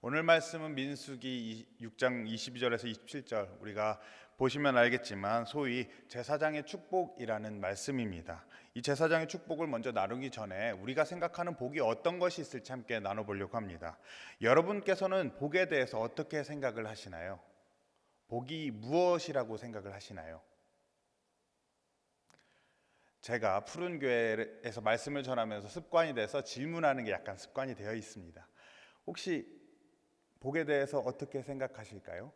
오늘 말씀은 민수기 6장 22절에서 27절, 우리가 보시면 알겠지만 소위 제사장의 축복이라는 말씀입니다. 이 제사장의 축복을 먼저 나누기 전에 우리가 생각하는 복이 어떤 것이 있을지 함께 나눠보려고 합니다. 여러분께서는 복에 대해서 어떻게 생각을 하시나요? 복이 무엇이라고 생각을 하시나요? 제가 푸른 교회에서 말씀을 전하면서 습관이 돼서 질문하는 게 약간 습관이 되어 있습니다. 혹시 복에 대해서 어떻게 생각하실까요?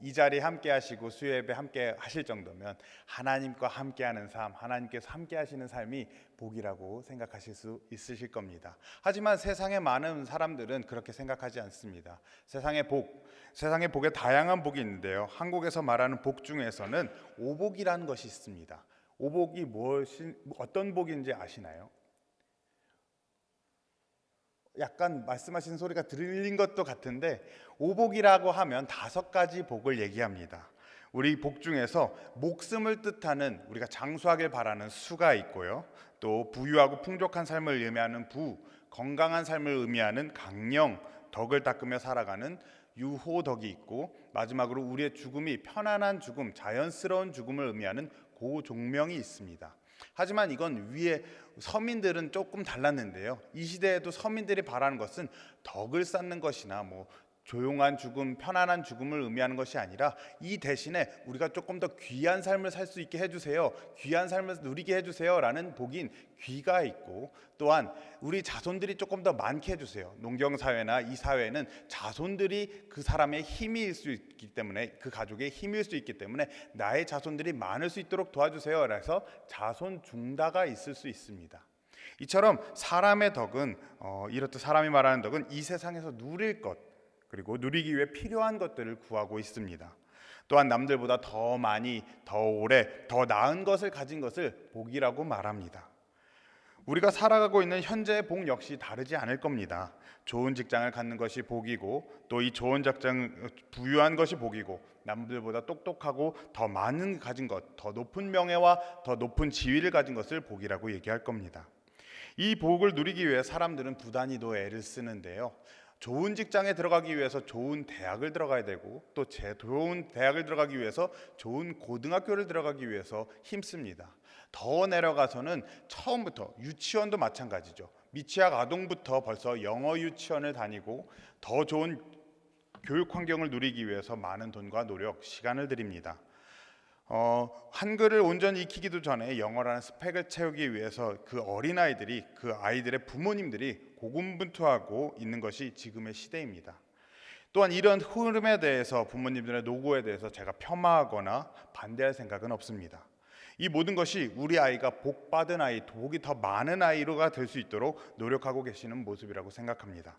이 자리에 함께 하시고 수요예배 함께 하실 정도면 하나님과 함께하는 삶, 하나님께서 함께 하시는 삶이 복이라고 생각하실 수 있으실 겁니다. 하지만 세상의 많은 사람들은 그렇게 생각하지 않습니다. 세상의 복에 다양한 복이 있는데요. 한국에서 말하는 복 중에서는 오복이라는 것이 있습니다. 오복이 어떤 복인지 아시나요? 약간 말씀하신 소리가 들린 것도 같은데, 오복이라고 하면 5가지 복을 얘기합니다. 우리 복 중에서 목숨을 뜻하는, 우리가 장수하길 바라는 수가 있고요, 또 부유하고 풍족한 삶을 의미하는 부, 건강한 삶을 의미하는 강령, 덕을 닦으며 살아가는 유호덕이 있고, 마지막으로 우리의 죽음이 편안한 죽음, 자연스러운 죽음을 의미하는 고종명이 있습니다. 하지만 이건 위에 서민들은 조금 달랐는데요. 이 시대에도 서민들이 바라는 것은 덕을 쌓는 것이나 조용한 죽음, 편안한 죽음을 의미하는 것이 아니라, 이 대신에 우리가 조금 더 귀한 삶을 살 수 있게 해주세요, 귀한 삶을 누리게 해주세요 라는 복인 귀가 있고, 또한 우리 자손들이 조금 더 많게 해주세요. 농경사회나 이 사회는 자손들이 그 사람의 힘일 수 있기 때문에, 그 가족의 힘일 수 있기 때문에 나의 자손들이 많을 수 있도록 도와주세요. 그래서 자손 중다가 있을 수 있습니다. 이처럼 사람의 덕은 이렇듯 사람이 말하는 덕은 이 세상에서 누릴 것, 그리고 누리기 위해 필요한 것들을 구하고 있습니다. 또한 남들보다 더 많이, 더 오래, 더 나은 것을 가진 것을 복이라고 말합니다. 우리가 살아가고 있는 현재의 복 역시 다르지 않을 겁니다. 좋은 직장을 갖는 것이 복이고, 또 이 좋은 직장, 부유한 것이 복이고, 남들보다 똑똑하고 더 많은 가진 것, 더 높은 명예와 더 높은 지위를 가진 것을 복이라고 얘기할 겁니다. 이 복을 누리기 위해 사람들은 부단히도 애를 쓰는데요. 좋은 직장에 들어가기 위해서 좋은 대학을 들어가야 되고, 또 좋은 대학을 들어가기 위해서 좋은 고등학교를 들어가기 위해서 힘씁니다. 더 내려가서는 처음부터 유치원도 마찬가지죠. 미취학 아동부터 벌써 영어 유치원을 다니고 더 좋은 교육 환경을 누리기 위해서 많은 돈과 노력, 시간을 들입니다. 한글을 온전히 익히기도 전에 영어라는 스펙을 채우기 위해서 그 어린아이들이, 그 아이들의 부모님들이 고군분투하고 있는 것이 지금의 시대입니다. 또한 이런 흐름에 대해서, 부모님들의 노고에 대해서 제가 폄하하거나 반대할 생각은 없습니다. 이 모든 것이 우리 아이가 복 받은 아이, 복이 더 많은 아이가 될 수 있도록 노력하고 계시는 모습이라고 생각합니다.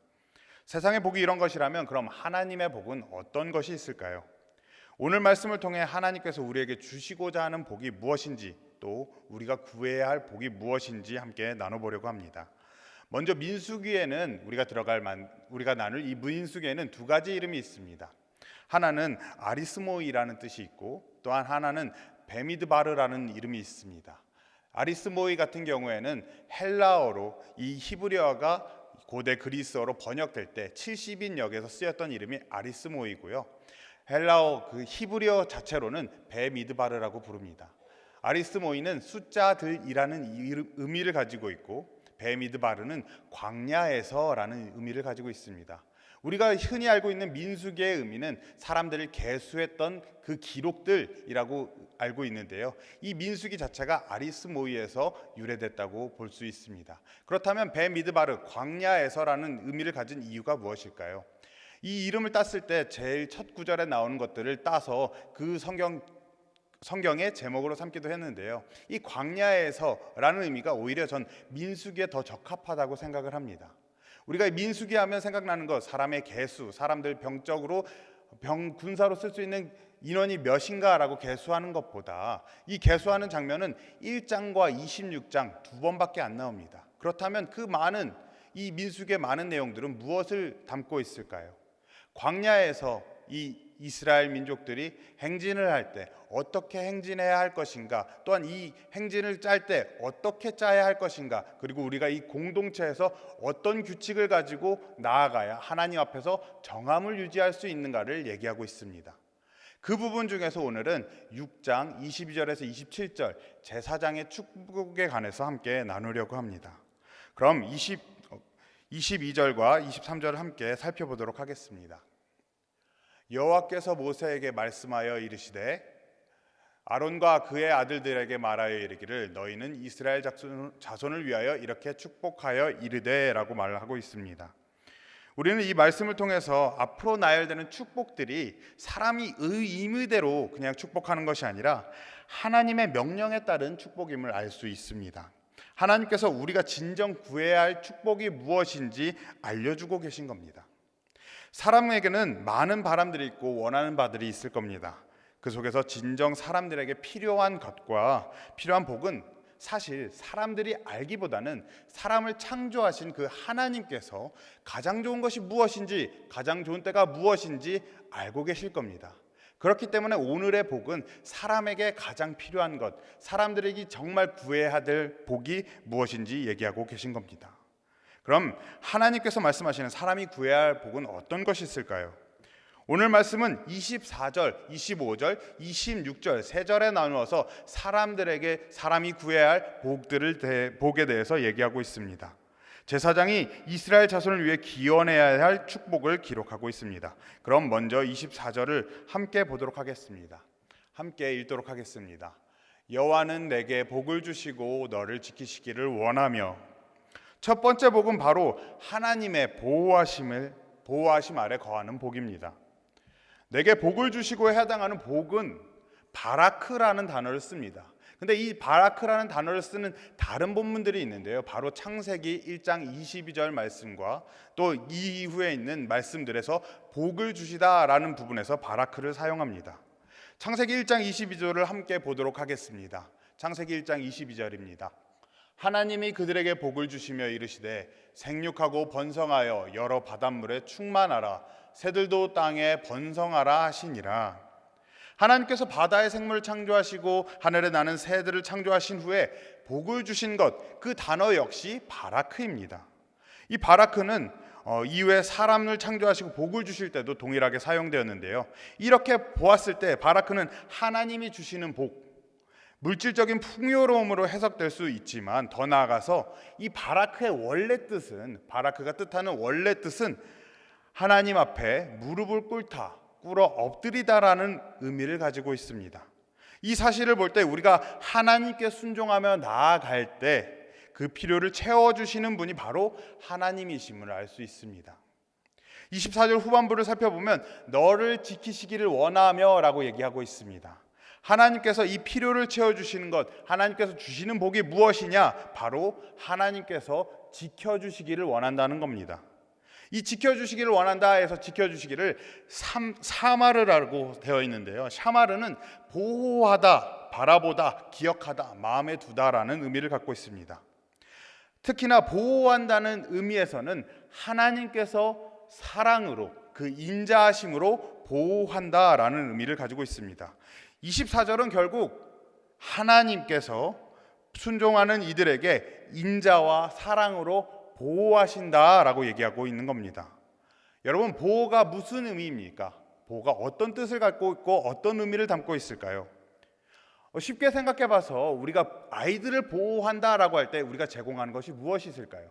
세상의 복이 이런 것이라면 그럼 하나님의 복은 어떤 것이 있을까요? 오늘 말씀을 통해 하나님께서 우리에게 주시고자 하는 복이 무엇인지, 또 우리가 구해야 할 복이 무엇인지 함께 나눠보려고 합니다. 먼저 민수기에는 우리가 나눌 이 민수기에는 2가지 이름이 있습니다. 하나는 아리스모이라는 뜻이 있고, 또한 하나는 베미드바르라는 이름이 있습니다. 아리스모이 같은 경우에는 헬라어로, 이 히브리어가 고대 그리스어로 번역될 때 70인 역에서 쓰였던 이름이 아리스모이고요. 헬라어 그 히브리어 자체로는 베미드바르라고 부릅니다. 아리스모이는 숫자들이라는 의미를 가지고 있고, 베미드바르는 광야에서라는 의미를 가지고 있습니다. 우리가 흔히 알고 있는 민수기의 의미는 사람들을 계수했던 그 기록들이라고 알고 있는데요. 이 민수기 자체가 아리스모이에서 유래됐다고 볼 수 있습니다. 그렇다면 베미드바르, 광야에서라는 의미를 가진 이유가 무엇일까요? 이 이름을 땄을 때 제일 첫 구절에 나오는 것들을 따서 그 성경의 제목으로 삼기도 했는데요. 이 광야에서라는 의미가 오히려 전 민수기에 더 적합하다고 생각을 합니다. 우리가 민수기 하면 생각나는 것, 사람의 개수, 사람들 병적으로 군사로 쓸 수 있는 인원이 몇인가라고 개수하는 것보다, 이 개수하는 장면은 1장과 26장 2번밖에 안 나옵니다. 그렇다면 이 민수기의 많은 내용들은 무엇을 담고 있을까요? 광야에서 이 이스라엘 민족들이 행진을 할 때 어떻게 행진해야 할 것인가, 또한 이 행진을 짤 때 어떻게 짜야 할 것인가, 그리고 우리가 이 공동체에서 어떤 규칙을 가지고 나아가야 하나님 앞에서 정함을 유지할 수 있는가를 얘기하고 있습니다. 그 부분 중에서 오늘은 6장 22절에서 27절 제사장의 축복에 관해서 함께 나누려고 합니다. 그럼 22절과 23절을 함께 살펴보도록 하겠습니다. 여호와께서 모세에게 말씀하여 이르시되 아론과 그의 아들들에게 말하여 이르기를 너희는 이스라엘 자손을 위하여 이렇게 축복하여 이르되 라고 말하고 있습니다. 우리는 이 말씀을 통해서 앞으로 나열되는 축복들이 사람이 의무대로 그냥 축복하는 것이 아니라 하나님의 명령에 따른 축복임을 알 수 있습니다. 하나님께서 우리가 진정 구해야 할 축복이 무엇인지 알려주고 계신 겁니다. 사람에게는 많은 바람들이 있고 원하는 바들이 있을 겁니다. 그 속에서 진정 사람들에게 필요한 것과 필요한 복은 사실 사람들이 알기보다는 사람을 창조하신 그 하나님께서 가장 좋은 것이 무엇인지, 가장 좋은 때가 무엇인지 알고 계실 겁니다. 그렇기 때문에 오늘의 복은 사람에게 가장 필요한 것, 사람들에게 정말 구해야 될 복이 무엇인지 얘기하고 계신 겁니다. 그럼 하나님께서 말씀하시는 사람이 구해야 할 복은 어떤 것이 있을까요? 오늘 말씀은 24절, 25절, 26절 세 절에 나누어서 사람이 구해야 할 복에 대해서 얘기하고 있습니다. 제사장이 이스라엘 자손을 위해 기원해야 할 축복을 기록하고 있습니다. 그럼 먼저 24절을 함께 보도록 하겠습니다. 함께 읽도록 하겠습니다. 여호와는 내게 복을 주시고 너를 지키시기를 원하며. 첫 번째 복은 바로 하나님의 보호하심 아래 거하는 복입니다. 내게 복을 주시고에 해당하는 복은 바라크라는 단어를 씁니다. 근데 이 바라크라는 단어를 쓰는 다른 본문들이 있는데요. 바로 창세기 1장 22절 말씀과 또 이후에 있는 말씀들에서 복을 주시다라는 부분에서 바라크를 사용합니다. 창세기 1장 22절을 함께 보도록 하겠습니다. 창세기 1장 22절입니다. 하나님이 그들에게 복을 주시며 이르시되 생육하고 번성하여 여러 바닷물에 충만하라 새들도 땅에 번성하라 하시니라. 하나님께서 바다의 생물을 창조하시고 하늘에 나는 새들을 창조하신 후에 복을 주신 것, 그 단어 역시 바라크입니다. 이 바라크는 이후에 사람을 창조하시고 복을 주실 때도 동일하게 사용되었는데요. 이렇게 보았을 때 바라크는 하나님이 주시는 복, 물질적인 풍요로움으로 해석될 수 있지만 더 나아가서 이 바라크의 원래 뜻은, 바라크가 뜻하는 원래 뜻은 하나님 앞에 무릎을 꿇어 엎드리다라는 의미를 가지고 있습니다. 이 사실을 볼 때 우리가 하나님께 순종하며 나아갈 때 그 필요를 채워주시는 분이 바로 하나님이심을 알 수 있습니다. 24절 후반부를 살펴보면 너를 지키시기를 원하며 라고 얘기하고 있습니다. 하나님께서 이 필요를 채워주시는 것, 하나님께서 주시는 복이 무엇이냐? 바로 하나님께서 지켜주시기를 원한다는 겁니다. 이 지켜주시기를 원한다 해서 지켜주시기를 사마르라고 되어 있는데요. 샤마르는 보호하다, 바라보다, 기억하다, 마음에 두다라는 의미를 갖고 있습니다. 특히나 보호한다는 의미에서는 하나님께서 사랑으로, 그 인자하심으로 보호한다라는 의미를 가지고 있습니다. 24절은 결국 하나님께서 순종하는 이들에게 인자와 사랑으로 보호하신다라고 얘기하고 있는 겁니다. 여러분, 보호가 무슨 의미입니까? 보호가 어떤 뜻을 갖고 있고 어떤 의미를 담고 있을까요? 쉽게 생각해 봐서 우리가 아이들을 보호한다라고 할 때 우리가 제공하는 것이 무엇이 있을까요?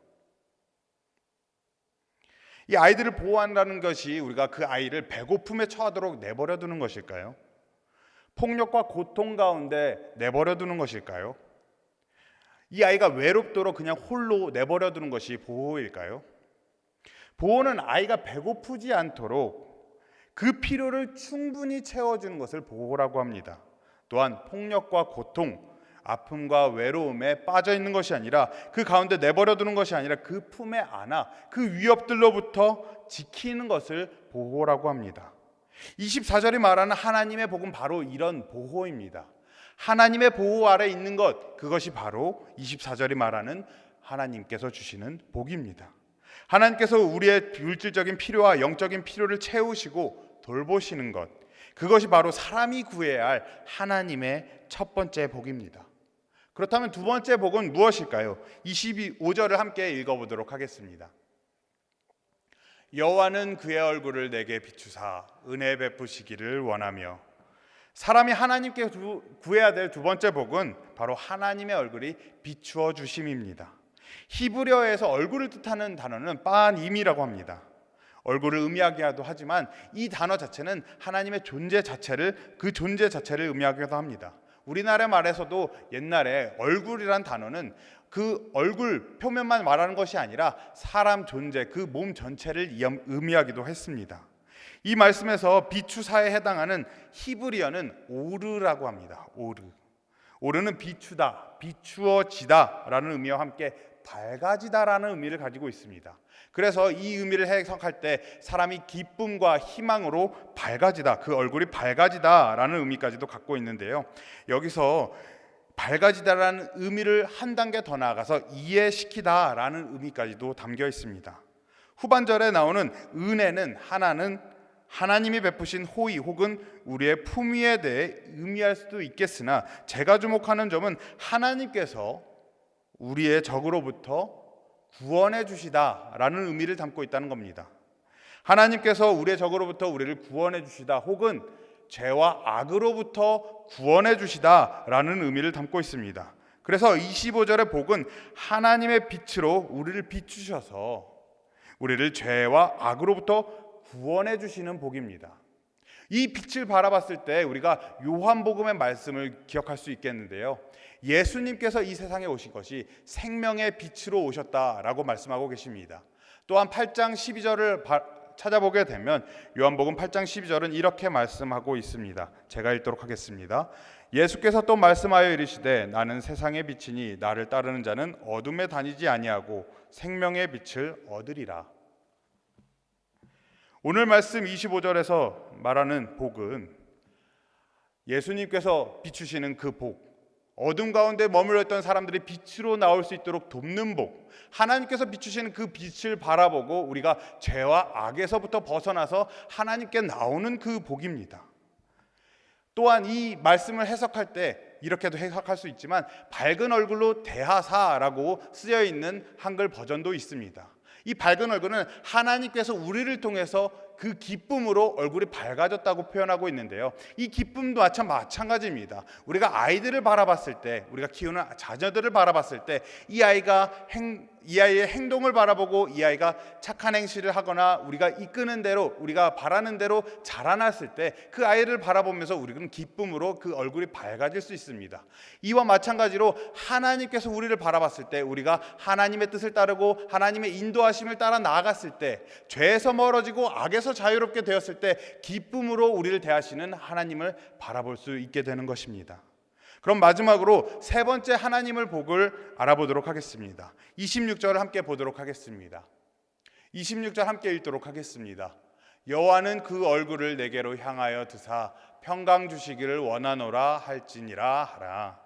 이 아이들을 보호한다는 것이 우리가 그 아이를 배고픔에 처하도록 내버려 두는 것일까요? 폭력과 고통 가운데 내버려 두는 것일까요? 이 아이가 외롭도록 그냥 홀로 내버려 두는 것이 보호일까요? 보호는 아이가 배고프지 않도록 그 필요를 충분히 채워주는 것을 보호라고 합니다. 또한 폭력과 고통, 아픔과 외로움에 빠져 있는 것이 아니라 그 가운데 내버려 두는 것이 아니라 그 품에 안아 그 위협들로부터 지키는 것을 보호라고 합니다. 24절이 말하는 하나님의 복은 바로 이런 보호입니다. 하나님의 보호 아래 있는 것, 그것이 바로 24절이 말하는 하나님께서 주시는 복입니다. 하나님께서 우리의 물질적인 필요와 영적인 필요를 채우시고 돌보시는 것, 그것이 바로 사람이 구해야 할 하나님의 첫 번째 복입니다. 그렇다면 두 번째 복은 무엇일까요? 25절을 함께 읽어보도록 하겠습니다. 여호와는 그의 얼굴을 내게 비추사 은혜 베푸시기를 원하며. 사람이 하나님께 구해야 될 두 번째 복은 바로 하나님의 얼굴이 비추어 주심입니다. 히브리어에서 얼굴을 뜻하는 단어는 빠님이라고 합니다. 얼굴을 의미하기도 하지만 이 단어 자체는 하나님의 존재 자체를 의미하기도 합니다. 우리나라 말에서도 옛날에 얼굴이란 단어는 그 얼굴 표면만 말하는 것이 아니라 사람 존재, 그 몸 전체를 의미하기도 했습니다. 이 말씀에서 비추사에 해당하는 히브리어는 오르라고 합니다. 오르는 비추다, 비추어지다 라는 의미와 함께 밝아지다 라는 의미를 가지고 있습니다. 그래서 이 의미를 해석할 때 사람이 기쁨과 희망으로 밝아지다, 그 얼굴이 밝아지다 라는 의미까지도 갖고 있는데요, 여기서 밝아지다라는 의미를 한 단계 더 나아가서 이해시키다 라는 의미까지도 담겨 있습니다. 후반절에 나오는 은혜는 하나님이 베푸신 호의 혹은 우리의 품위에 대해 의미할 수도 있겠으나, 제가 주목하는 점은 하나님께서 우리의 적으로부터 구원해 주시다라는 의미를 담고 있다는 겁니다. 하나님께서 우리의 적으로부터 우리를 구원해 주시다, 혹은 죄와 악으로부터 구원해 주시다라는 의미를 담고 있습니다. 그래서 25절의 복은 하나님의 빛으로 우리를 비추셔서 우리를 죄와 악으로부터 구원해 주시는 복입니다. 이 빛을 바라봤을 때 우리가 요한복음의 말씀을 기억할 수 있겠는데요, 예수님께서 이 세상에 오신 것이 생명의 빛으로 오셨다라고 말씀하고 계십니다. 또한 8장 12절을 찾아보게 되면 요한복음 8장 12절은 이렇게 말씀하고 있습니다. 제가 읽도록 하겠습니다. 예수께서 또 말씀하여 이르시되 나는 세상의 빛이니 나를 따르는 자는 어둠에 다니지 아니하고 생명의 빛을 얻으리라. 오늘 말씀 25절에서 말하는 복은 예수님께서 비추시는 그 복, 어둠 가운데 머물러 있던 사람들이 빛으로 나올 수 있도록 돕는 복, 하나님께서 비추시는 그 빛을 바라보고 우리가 죄와 악에서부터 벗어나서 하나님께 나오는 그 복입니다. 또한 이 말씀을 해석할 때 이렇게도 해석할 수 있지만 밝은 얼굴로 대하사라고 쓰여 있는 한글 버전도 있습니다. 이 밝은 얼굴은 하나님께서 우리를 통해서 그 기쁨으로 얼굴이 밝아졌다고 표현하고 있는데요, 이 기쁨도 마찬가지입니다. 우리가 아이들을 바라봤을 때, 우리가 키우는 자녀들을 바라봤을 때 이 아이의 행동을 바라보고 이 아이가 착한 행실을 하거나 우리가 이끄는 대로, 우리가 바라는 대로 자라났을 때 그 아이를 바라보면서 우리는 기쁨으로 그 얼굴이 밝아질 수 있습니다. 이와 마찬가지로 하나님께서 우리를 바라봤을 때, 우리가 하나님의 뜻을 따르고 하나님의 인도하심을 따라 나아갔을 때, 죄에서 멀어지고 악에서 자유롭게 되었을 때 기쁨으로 우리를 대하시는 하나님을 바라볼 수 있게 되는 것입니다. 그럼 마지막으로 세 번째 하나님의 복을 알아보도록 하겠습니다. 26절을 함께 보도록 하겠습니다. 26절 함께 읽도록 하겠습니다. 여호와는 그 얼굴을 내게로 향하여 드사 평강 주시기를 원하노라 할지니라 하라.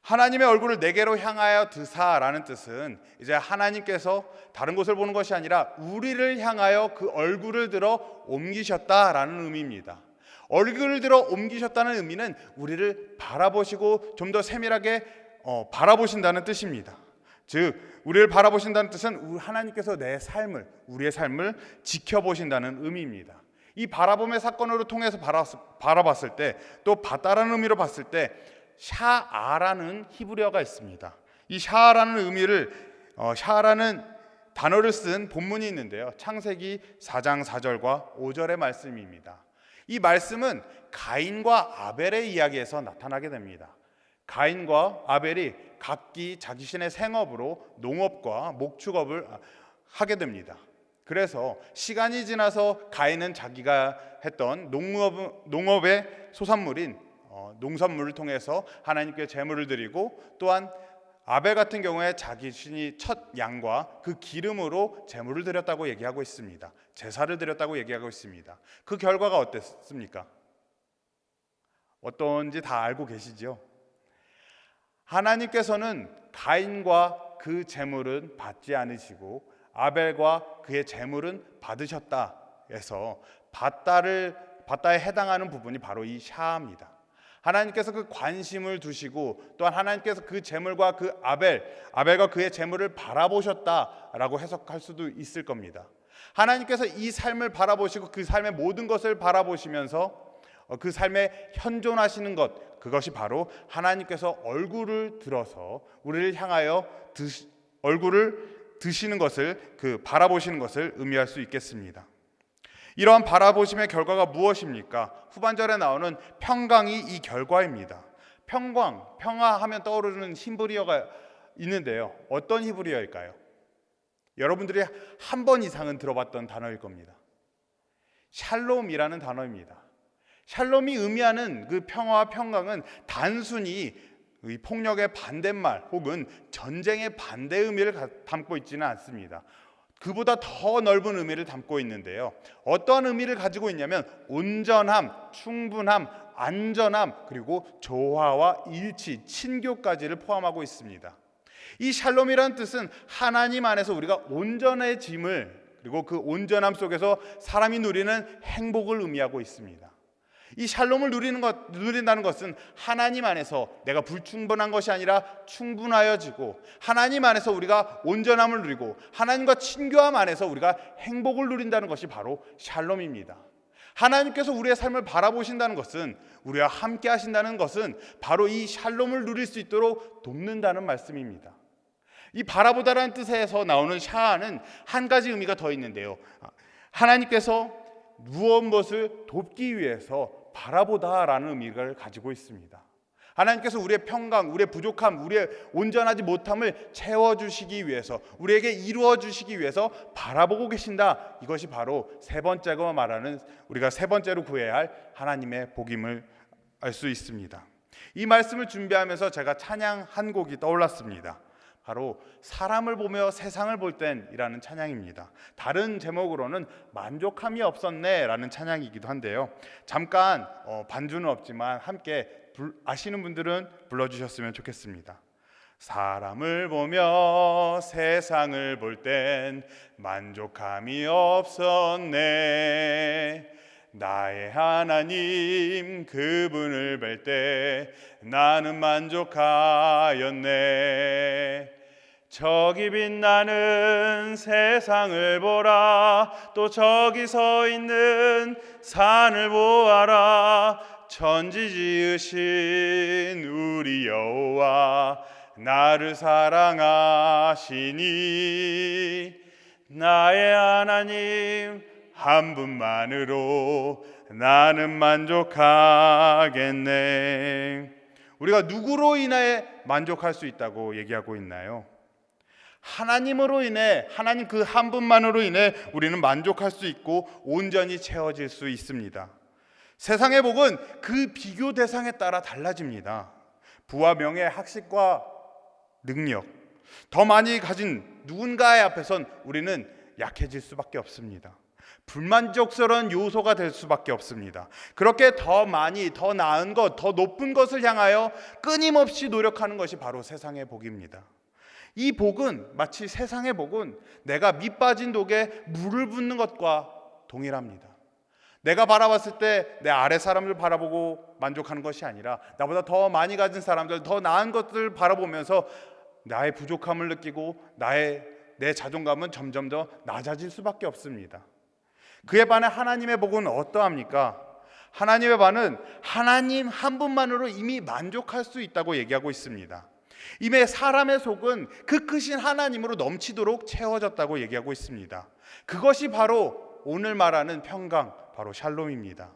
하나님의 얼굴을 내게로 향하여 드사라는 뜻은 이제 하나님께서 다른 곳을 보는 것이 아니라 우리를 향하여 그 얼굴을 들어 옮기셨다라는 의미입니다. 얼굴을 들어 옮기셨다는 의미는 우리를 바라보시고 좀 더 세밀하게 바라보신다는 뜻입니다. 즉 우리를 바라보신다는 뜻은 하나님께서 우리의 삶을 지켜보신다는 의미입니다. 이 바라봄의 사건으로 통해서 바라봤을 때, 또 봤다라는 의미로 봤을 때 샤아라는 히브리어가 있습니다. 이 샤아라는 의미를 샤아라는 단어를 쓴 본문이 있는데요, 창세기 4장 4절과 5절의 말씀입니다. 이 말씀은 가인과 아벨의 이야기에서 나타나게 됩니다. 가인과 아벨이 각기 자기 신의 생업으로 농업과 목축업을 하게 됩니다. 그래서 시간이 지나서 가인은 자기가 했던 농업의 소산물인 농산물을 통해서 하나님께 제물을 드리고, 또한 아벨 같은 경우에 자기 신이 첫 양과 그 기름으로 제물을 드렸다고 얘기하고 있습니다. 제사를 드렸다고 얘기하고 있습니다. 그 결과가 어땠습니까? 어떤지 다 알고 계시죠? 하나님께서는 가인과 그 제물은 받지 않으시고 아벨과 그의 제물은 받으셨다 해서 받다에 해당하는 부분이 바로 이 샤입니다. 하나님께서 그 관심을 두시고 또한 하나님께서 그 제물과 그 아벨과 그의 제물을 바라보셨다라고 해석할 수도 있을 겁니다. 하나님께서 이 삶을 바라보시고 그 삶의 모든 것을 바라보시면서 그 삶에 현존하시는 것, 그것이 바로 하나님께서 얼굴을 들어서 우리를 향하여 얼굴을 드시는 것을, 바라보시는 것을 의미할 수 있겠습니다. 이러한 바라보심의 결과가 무엇입니까? 후반절에 나오는 평강이 이 결과입니다. 평화하면 떠오르는 히브리어가 있는데요. 어떤 히브리어일까요? 여러분들이 한 번 이상은 들어봤던 단어일 겁니다. 샬롬이라는 단어입니다. 샬롬이 의미하는 그 평화와 평강은 단순히 폭력의 반대말 혹은 전쟁의 반대 의미를 담고 있지는 않습니다. 그보다 더 넓은 의미를 담고 있는데요. 어떤 의미를 가지고 있냐면 온전함, 충분함, 안전함, 그리고 조화와 일치, 친교까지를 포함하고 있습니다. 이 샬롬이라는 뜻은 하나님 안에서 우리가 온전해짐을, 그리고 그 온전함 속에서 사람이 누리는 행복을 의미하고 있습니다. 이 샬롬을 누린다는 것은 하나님 안에서 내가 불충분한 것이 아니라 충분하여지고, 하나님 안에서 우리가 온전함을 누리고 하나님과 친교함 안에서 우리가 행복을 누린다는 것이 바로 샬롬입니다. 하나님께서 우리의 삶을 바라보신다는 것은, 우리와 함께 하신다는 것은 바로 이 샬롬을 누릴 수 있도록 돕는다는 말씀입니다. 이 바라보다라는 뜻에서 나오는 샤아는 한 가지 의미가 더 있는데요. 하나님께서 무엇을 돕기 위해서 바라보다라는 의미를 가지고 있습니다. 하나님께서 우리의 평강, 우리의 부족함, 우리의 온전하지 못함을 채워주시기 위해서, 우리에게 이루어주시기 위해서 바라보고 계신다. 이것이 바로 세 번째가 말하는, 우리가 세 번째로 구해야 할 하나님의 복임을 알 수 있습니다. 이 말씀을 준비하면서 제가 찬양 한 곡이 떠올랐습니다. 바로 사람을 보며 세상을 볼 땐이라는 찬양입니다. 다른 제목으로는 만족함이 없었네 라는 찬양이기도 한데요. 잠깐 반주는 없지만 함께 아시는 분들은 불러주셨으면 좋겠습니다. 사람을 보며 세상을 볼 땐 만족함이 없었네. 나의 하나님 그분을 뵐 때 나는 만족하였네. 저기 빛나는 세상을 보라. 또 저기 서 있는 산을 보아라. 천지 지으신 우리 여호와 나를 사랑하시니 나의 하나님 한 분만으로 나는 만족하겠네. 우리가 누구로 인해 만족할 수 있다고 얘기하고 있나요? 하나님으로 인해, 하나님 그 한 분만으로 인해 우리는 만족할 수 있고 온전히 채워질 수 있습니다. 세상의 복은 그 비교 대상에 따라 달라집니다. 부와 명예, 학식과 능력, 더 많이 가진 누군가의 앞에선 우리는 약해질 수밖에 없습니다. 불만족스러운 요소가 될 수밖에 없습니다. 그렇게 더 많이, 더 나은 것, 더 높은 것을 향하여 끊임없이 노력하는 것이 바로 세상의 복입니다. 이 복은, 마치 세상의 복은 내가 밑빠진 독에 물을 붓는 것과 동일합니다. 내가 바라봤을 때 내 아래 사람들 바라보고 만족하는 것이 아니라 나보다 더 많이 가진 사람들, 더 나은 것들을 바라보면서 나의 부족함을 느끼고 내 자존감은 점점 더 낮아질 수밖에 없습니다. 그에 반해 하나님의 복은 어떠합니까? 하나님의 반은 하나님 한 분만으로 이미 만족할 수 있다고 얘기하고 있습니다. 이미 사람의 속은 그 크신 하나님으로 넘치도록 채워졌다고 얘기하고 있습니다. 그것이 바로 오늘 말하는 평강, 바로 샬롬입니다.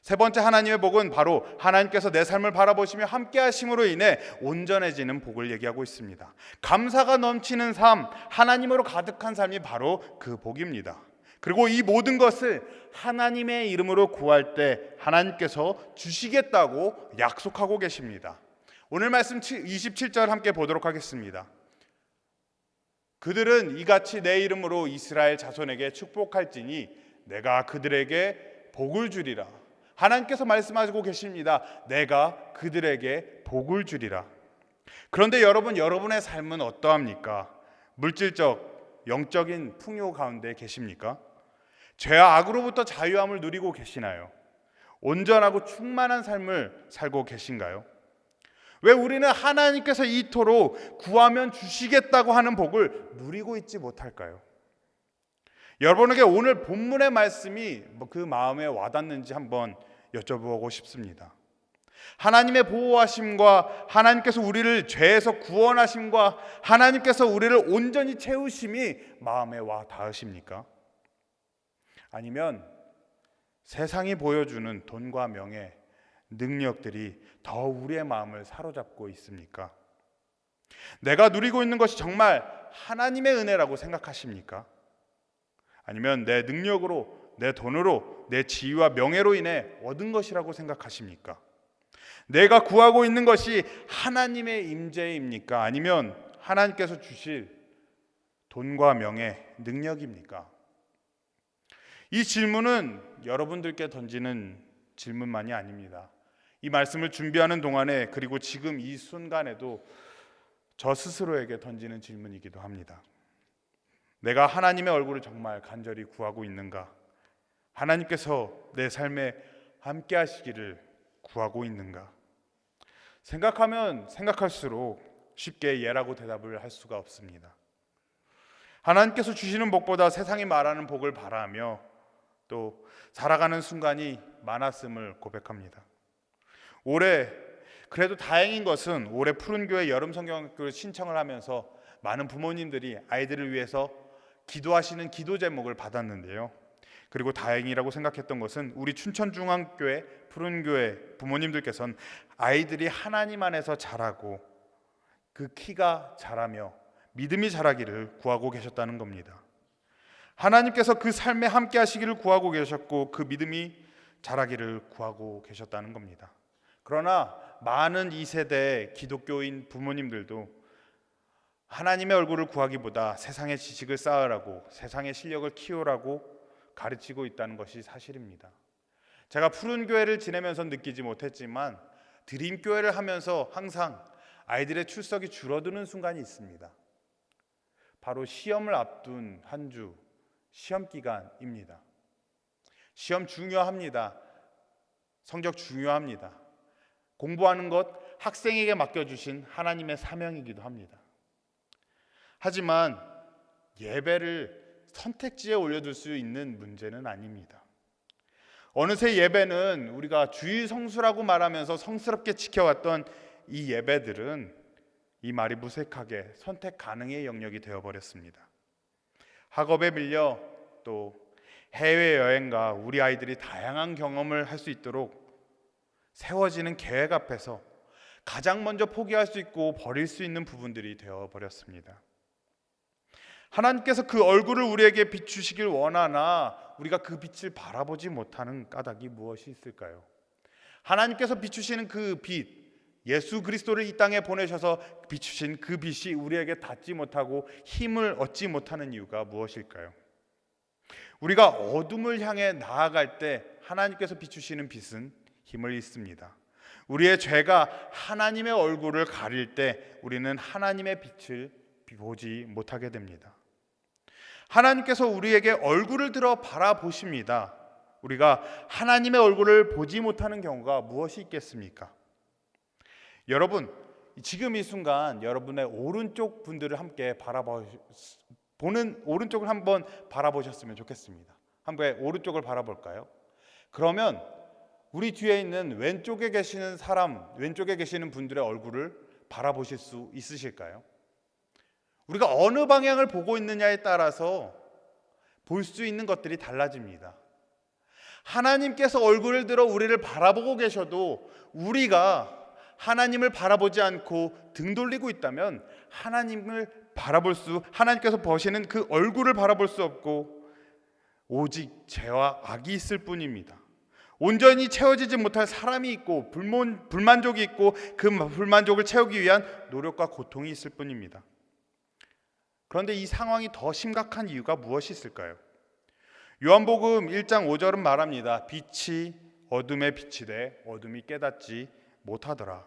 세 번째 하나님의 복은 바로 하나님께서 내 삶을 바라보시며 함께 하심으로 인해 온전해지는 복을 얘기하고 있습니다. 감사가 넘치는 삶, 하나님으로 가득한 삶이 바로 그 복입니다. 그리고 이 모든 것을 하나님의 이름으로 구할 때 하나님께서 주시겠다고 약속하고 계십니다. 오늘 말씀 27절 함께 보도록 하겠습니다. 그들은 이같이 내 이름으로 이스라엘 자손에게 축복할지니 내가 그들에게 복을 주리라. 하나님께서 말씀하시고 계십니다. 내가 그들에게 복을 주리라. 그런데 여러분의 삶은 어떠합니까? 물질적, 영적인 풍요 가운데 계십니까? 죄와 악으로부터 자유함을 누리고 계시나요? 온전하고 충만한 삶을 살고 계신가요? 왜 우리는 하나님께서 이토록 구하면 주시겠다고 하는 복을 누리고 있지 못할까요? 여러분에게 오늘 본문의 말씀이 그 마음에 와닿는지 한번 여쭤보고 싶습니다. 하나님의 보호하심과 하나님께서 우리를 죄에서 구원하심과 하나님께서 우리를 온전히 채우심이 마음에 와 닿으십니까? 아니면 세상이 보여주는 돈과 명예, 능력들이 더 우리의 마음을 사로잡고 있습니까? 내가 누리고 있는 것이 정말 하나님의 은혜라고 생각하십니까? 아니면 내 능력으로, 내 돈으로, 내 지위와 명예로 인해 얻은 것이라고 생각하십니까? 내가 구하고 있는 것이 하나님의 임재입니까? 아니면 하나님께서 주실 돈과 명예, 능력입니까? 이 질문은 여러분들께 던지는 질문만이 아닙니다. 이 말씀을 준비하는 동안에 그리고 지금 이 순간에도 저 스스로에게 던지는 질문이기도 합니다. 내가 하나님의 얼굴을 정말 간절히 구하고 있는가? 하나님께서 내 삶에 함께 하시기를 구하고 있는가? 생각하면 생각할수록 쉽게 예라고 대답을 할 수가 없습니다. 하나님께서 주시는 복보다 세상이 말하는 복을 바라며 또 살아가는 순간이 많았음을 고백합니다. 올해 그래도 다행인 것은 올해 푸른교회 여름성경학교를 신청을 하면서 많은 부모님들이 아이들을 위해서 기도하시는 기도 제목을 받았는데요. 그리고 다행이라고 생각했던 것은 우리 춘천중앙교회 푸른교회 부모님들께서는 아이들이 하나님 안에서 자라고 그 키가 자라며 믿음이 자라기를 구하고 계셨다는 겁니다. 하나님께서 그 삶에 함께 하시기를 구하고 계셨고 그 믿음이 자라기를 구하고 계셨다는 겁니다. 그러나 많은 2세대 기독교인 부모님들도 하나님의 얼굴을 구하기보다 세상의 지식을 쌓으라고 세상의 실력을 키우라고 가르치고 있다는 것이 사실입니다. 제가 푸른 교회를 지내면서 느끼지 못했지만 드림 교회를 하면서 항상 아이들의 출석이 줄어드는 순간이 있습니다. 바로 시험을 앞둔 한 주 시험 기간입니다. 시험 중요합니다. 성적 중요합니다. 공부하는 것 학생에게 맡겨주신 하나님의 사명이기도 합니다. 하지만 예배를 선택지에 올려둘 수 있는 문제는 아닙니다. 어느새 예배는 우리가 주일 성수라고 말하면서 성스럽게 지켜왔던 이 예배들은 이 말이 무색하게 선택 가능의 영역이 되어버렸습니다. 학업에 밀려 또 해외여행과 우리 아이들이 다양한 경험을 할 수 있도록 세워지는 계획 앞에서 가장 먼저 포기할 수 있고 버릴 수 있는 부분들이 되어버렸습니다. 하나님께서 그 얼굴을 우리에게 비추시길 원하나 우리가 그 빛을 바라보지 못하는 까닭이 무엇이 있을까요? 하나님께서 비추시는 그 빛, 예수 그리스도를 이 땅에 보내셔서 비추신 그 빛이 우리에게 닿지 못하고 힘을 얻지 못하는 이유가 무엇일까요? 우리가 어둠을 향해 나아갈 때 하나님께서 비추시는 빛은 힘을 잃습니다. 우리의 죄가 하나님의 얼굴을 가릴 때 우리는 하나님의 빛을 보지 못하게 됩니다. 하나님께서 우리에게 얼굴을 들어 바라보십니다. 우리가 하나님의 얼굴을 보지 못하는 경우가 무엇이 있겠습니까? 여러분, 지금 이 순간 여러분의 오른쪽 분들을 함께 보는 오른쪽을 한번 바라보셨으면 좋겠습니다. 한번 오른쪽을 바라볼까요? 그러면 우리 뒤에 있는 왼쪽에 계시는 사람, 왼쪽에 계시는 분들의 얼굴을 바라보실 수 있으실까요? 우리가 어느 방향을 보고 있느냐에 따라서 볼 수 있는 것들이 달라집니다. 하나님께서 얼굴을 들어 우리를 바라보고 계셔도 우리가 하나님을 바라보지 않고 등 돌리고 있다면 하나님께서 보시는 그 얼굴을 바라볼 수 없고 오직 죄와 악이 있을 뿐입니다. 온전히 채워지지 못할 사람이 있고 불만족이 있고 그 불만족을 채우기 위한 노력과 고통이 있을 뿐입니다. 그런데 이 상황이 더 심각한 이유가 무엇이 있을까요? 요한복음 1장 5절은 말합니다. 빛이 어둠에 비치되 어둠이 깨닫지 못하더라.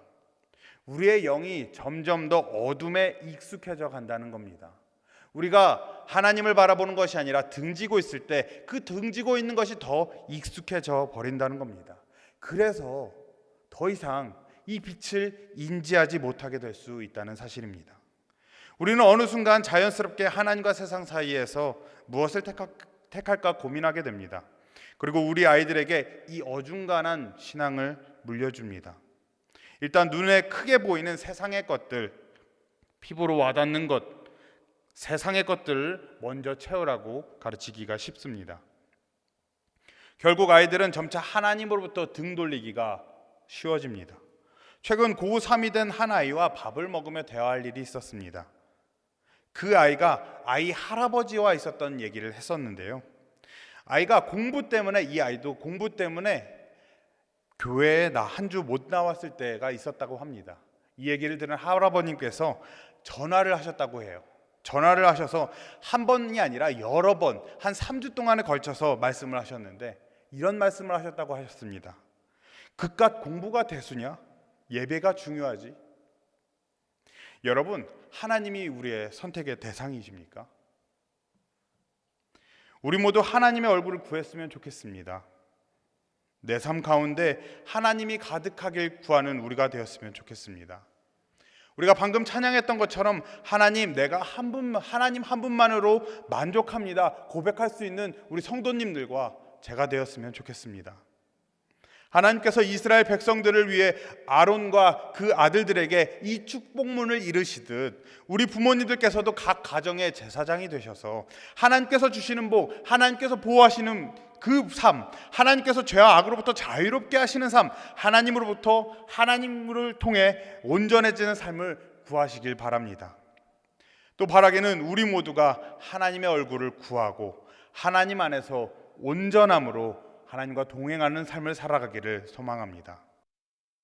우리의 영이 점점 더 어둠에 익숙해져 간다는 겁니다. 우리가 하나님을 바라보는 것이 아니라 등지고 있을 때 그 등지고 있는 것이 더 익숙해져 버린다는 겁니다. 그래서 더 이상 이 빛을 인지하지 못하게 될 수 있다는 사실입니다. 우리는 어느 순간 자연스럽게 하나님과 세상 사이에서 무엇을 택할까 고민하게 됩니다. 그리고 우리 아이들에게 이 어중간한 신앙을 물려줍니다. 일단 눈에 크게 보이는 세상의 것들, 피부로 와닿는 것, 세상의 것들을 먼저 채우라고 가르치기가 쉽습니다. 결국 아이들은 점차 하나님으로부터 등 돌리기가 쉬워집니다. 최근 고3이 된 한 아이와 밥을 먹으며 대화할 일이 있었습니다. 그 아이가 아이 할아버지와 있었던 얘기를 했었는데요. 아이가 공부 때문에, 이 아이도 공부 때문에 교회에 한 주 못 나왔을 때가 있었다고 합니다. 이 얘기를 들은 할아버님께서 전화를 하셨다고 해요. 전화를 하셔서 한 번이 아니라 여러 번, 한 3주 동안에 걸쳐서 말씀을 하셨는데 이런 말씀을 하셨다고 하셨습니다. 그깟 공부가 대수냐? 예배가 중요하지. 여러분, 하나님이 우리의 선택의 대상이십니까? 우리 모두 하나님의 얼굴을 구했으면 좋겠습니다. 내 삶 가운데 하나님이 가득하길 구하는 우리가 되었으면 좋겠습니다. 우리가 방금 찬양했던 것처럼 하나님, 내가 하나님 한 분만으로 만족합니다 고백할 수 있는 우리 성도님들과 제가 되었으면 좋겠습니다. 하나님께서 이스라엘 백성들을 위해 아론과 그 아들들에게 이 축복문을 이르시듯 우리 부모님들께서도 각 가정의 제사장이 되셔서 하나님께서 주시는 복, 하나님께서 보호하시는 그 삶, 하나님께서 죄와 악으로부터 자유롭게 하시는 삶, 하나님으로부터 하나님을 통해 온전해지는 삶을 구하시길 바랍니다. 또 바라기는 우리 모두가 하나님의 얼굴을 구하고 하나님 안에서 온전함으로 하나님과 동행하는 삶을 살아가기를 소망합니다.